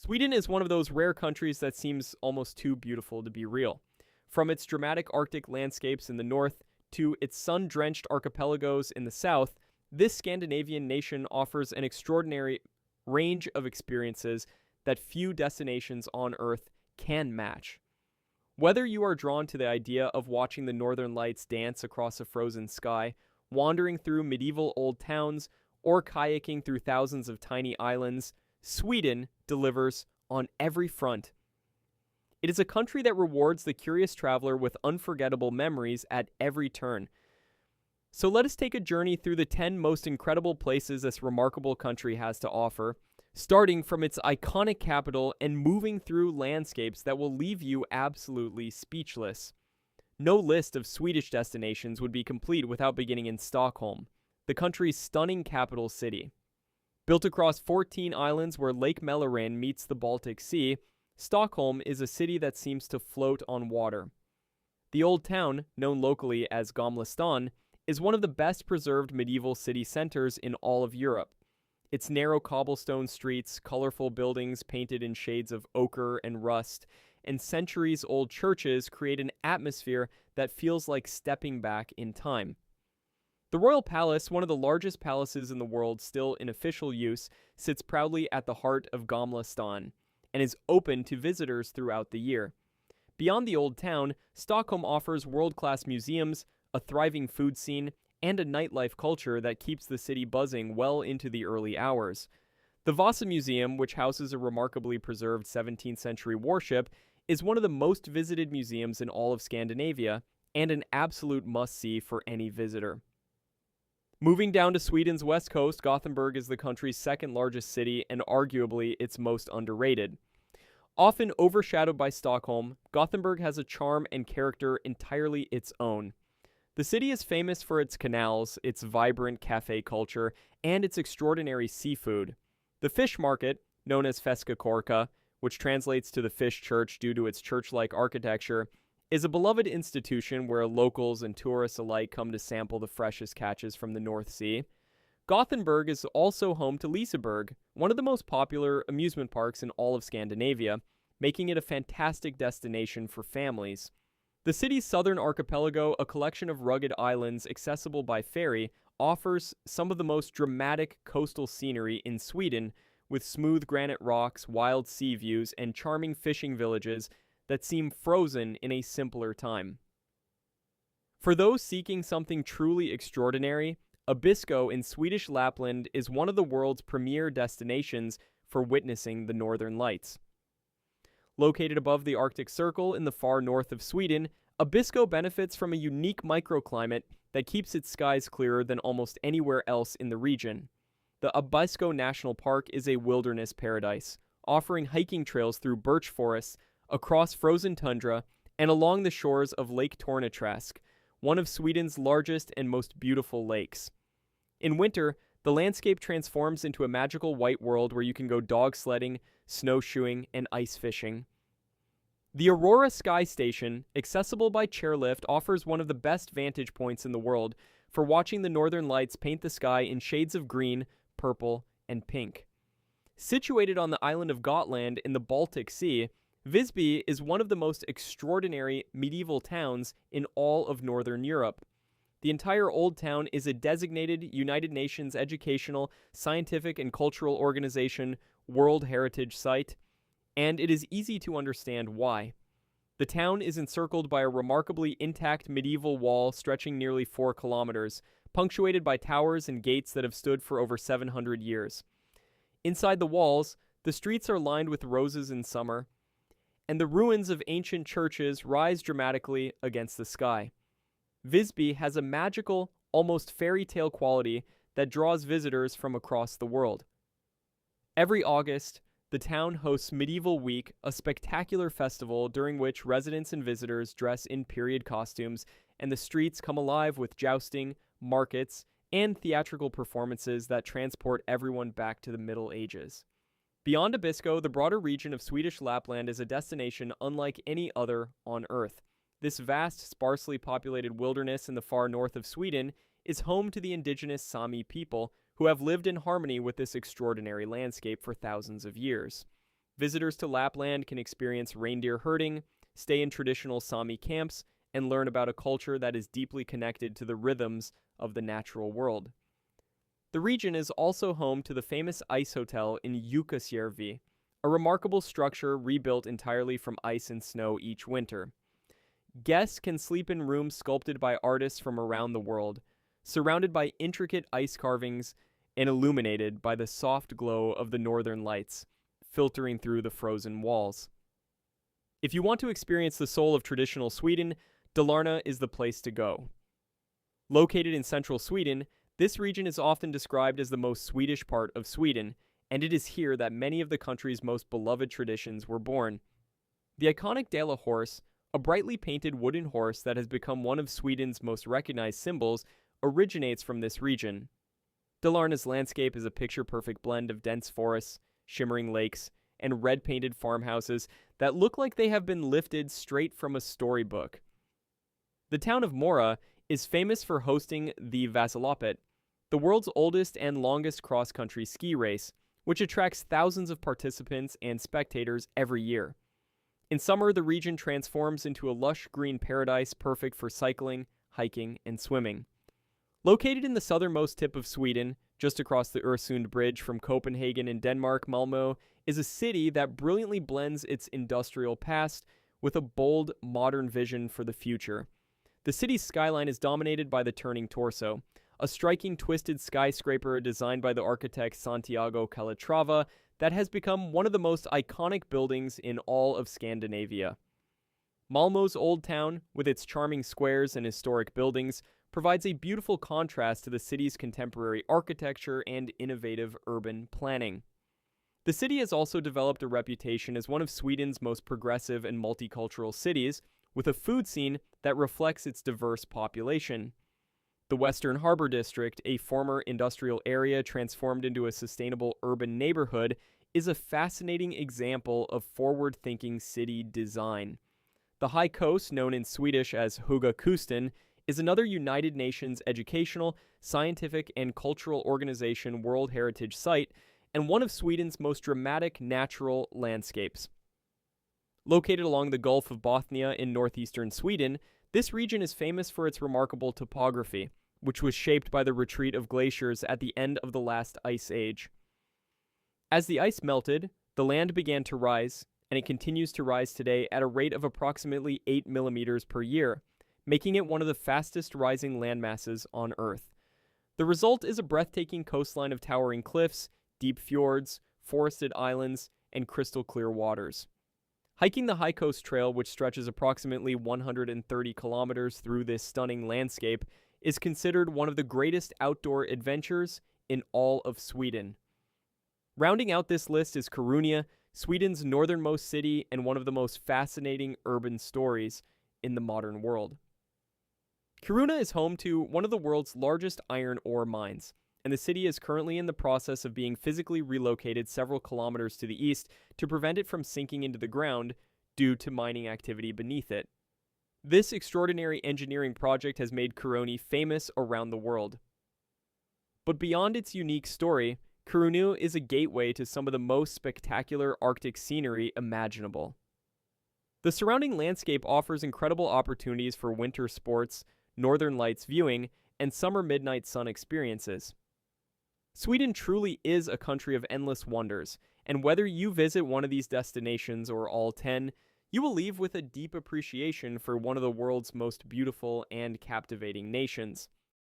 Sweden is one of those rare countries that seems almost too beautiful to be real. From its dramatic Arctic landscapes in the north to its sun-drenched archipelagos in the south, this Scandinavian nation offers an extraordinary range of experiences that few destinations on Earth can match. Whether you are drawn to the idea of watching the northern lights dance across a frozen sky, wandering through medieval old towns, or kayaking through thousands of tiny islands, Sweden delivers on every front. It is a country that rewards the curious traveler with unforgettable memories at every turn. So let us take a journey through the 10 most incredible places this remarkable country has to offer, starting from its iconic capital and moving through landscapes that will leave you absolutely speechless. No list of Swedish destinations would be complete without beginning in Stockholm, the country's stunning capital city. Built across 14 islands where Lake Mälaren meets the Baltic Sea, Stockholm is a city that seems to float on water. The old town, known locally as Gamla stan, is one of the best preserved medieval city centers in all of Europe. Its narrow cobblestone streets, colorful buildings painted in shades of ochre and rust, and centuries-old churches create an atmosphere that feels like stepping back in time. The Royal Palace, one of the largest palaces in the world still in official use, sits proudly at the heart of Gamla stan and is open to visitors throughout the year. Beyond the old town, Stockholm offers world-class museums, a thriving food scene, and a nightlife culture that keeps the city buzzing well into the early hours. The Vasa Museum, which houses a remarkably preserved 17th century warship, is one of the most visited museums in all of Scandinavia, and an absolute must-see for any visitor. Moving down to Sweden's west coast, Gothenburg is the country's second largest city and arguably its most underrated. Often overshadowed by Stockholm, Gothenburg has a charm and character entirely its own. The city is famous for its canals, its vibrant cafe culture, and its extraordinary seafood. The fish market, known as Fiskekårka, which translates to the fish church due to its church-like architecture, is a beloved institution where locals and tourists alike come to sample the freshest catches from the North Sea. Gothenburg is also home to Liseberg, one of the most popular amusement parks in all of Scandinavia, making it a fantastic destination for families. The city's southern archipelago, a collection of rugged islands accessible by ferry, offers some of the most dramatic coastal scenery in Sweden, with smooth granite rocks, wild sea views, and charming fishing villages that seem frozen in a simpler time. For those seeking something truly extraordinary, Abisko in Swedish Lapland is one of the world's premier destinations for witnessing the northern lights. Located above the Arctic Circle in the far north of Sweden, Abisko benefits from a unique microclimate that keeps its skies clearer than almost anywhere else in the region. The Abisko National Park is a wilderness paradise, offering hiking trails through birch forests, across frozen tundra, and along the shores of Lake Torneträsk, one of Sweden's largest and most beautiful lakes. In winter, the landscape transforms into a magical white world where you can go dog sledding, snowshoeing, and ice fishing. The Aurora Sky Station, accessible by chairlift, offers one of the best vantage points in the world for watching the northern lights paint the sky in shades of green, purple, and pink. Situated on the island of Gotland in the Baltic Sea, Visby is one of the most extraordinary medieval towns in all of Northern Europe. The entire Old Town is a designated United Nations Educational, Scientific, and Cultural Organization World Heritage Site, and it is easy to understand why. The town is encircled by a remarkably intact medieval wall stretching nearly 4 kilometers, punctuated by towers and gates that have stood for over 700 years. Inside the walls, the streets are lined with roses in summer, and the ruins of ancient churches rise dramatically against the sky. Visby has a magical, almost fairy tale quality that draws visitors from across the world. Every August, the town hosts Medieval Week, a spectacular festival during which residents and visitors dress in period costumes, and the streets come alive with jousting, markets, and theatrical performances that transport everyone back to the Middle Ages. Beyond Abisko, the broader region of Swedish Lapland is a destination unlike any other on Earth. This vast, sparsely populated wilderness in the far north of Sweden is home to the indigenous Sami people, who have lived in harmony with this extraordinary landscape for thousands of years. Visitors to Lapland can experience reindeer herding, stay in traditional Sami camps, and learn about a culture that is deeply connected to the rhythms of the natural world. The region is also home to the famous Icehotel in Jukkasjärvi, a remarkable structure rebuilt entirely from ice and snow each winter. Guests can sleep in rooms sculpted by artists from around the world, surrounded by intricate ice carvings and illuminated by the soft glow of the northern lights, filtering through the frozen walls. If you want to experience the soul of traditional Sweden, Dalarna is the place to go. Located in central Sweden, this region is often described as the most Swedish part of Sweden, and it is here that many of the country's most beloved traditions were born. The iconic Dala horse, a brightly painted wooden horse that has become one of Sweden's most recognized symbols, originates from this region. Dalarna's landscape is a picture-perfect blend of dense forests, shimmering lakes, and red-painted farmhouses that look like they have been lifted straight from a storybook. The town of Mora is famous for hosting the Vasaloppet, the world's oldest and longest cross-country ski race, which attracts thousands of participants and spectators every year. In summer, the region transforms into a lush green paradise perfect for cycling, hiking, and swimming. Located in the southernmost tip of Sweden, just across the Öresund Bridge from Copenhagen in Denmark, Malmö is a city that brilliantly blends its industrial past with a bold, modern vision for the future. The city's skyline is dominated by the turning torso, a striking twisted skyscraper designed by the architect Santiago Calatrava that has become one of the most iconic buildings in all of Scandinavia. Malmö's Old Town, with its charming squares and historic buildings, provides a beautiful contrast to the city's contemporary architecture and innovative urban planning. The city has also developed a reputation as one of Sweden's most progressive and multicultural cities, with a food scene that reflects its diverse population. The Western Harbor District, a former industrial area transformed into a sustainable urban neighborhood, is a fascinating example of forward-thinking city design. The High Coast, known in Swedish as Höga Kusten, is another United Nations educational, scientific, and cultural organization World Heritage Site and one of Sweden's most dramatic natural landscapes. Located along the Gulf of Bothnia in northeastern Sweden, this region is famous for its remarkable topography, which was shaped by the retreat of glaciers at the end of the last ice age. As the ice melted, the land began to rise, and it continues to rise today at a rate of approximately 8 millimeters per year, making it one of the fastest rising landmasses on Earth. The result is a breathtaking coastline of towering cliffs, deep fjords, forested islands, and crystal clear waters. Hiking the High Coast Trail, which stretches approximately 130 kilometers through this stunning landscape, is considered one of the greatest outdoor adventures in all of Sweden. Rounding out this list is Kiruna, Sweden's northernmost city and one of the most fascinating urban stories in the modern world. Kiruna is home to one of the world's largest iron ore mines, and the city is currently in the process of being physically relocated several kilometers to the east to prevent it from sinking into the ground due to mining activity beneath it. This extraordinary engineering project has made Kiruna famous around the world. But beyond its unique story, Kiruna is a gateway to some of the most spectacular Arctic scenery imaginable. The surrounding landscape offers incredible opportunities for winter sports, northern lights viewing, and summer midnight sun experiences. Sweden truly is a country of endless wonders, and whether you visit one of these destinations or all 10, you will leave with a deep appreciation for one of the world's most beautiful and captivating nations.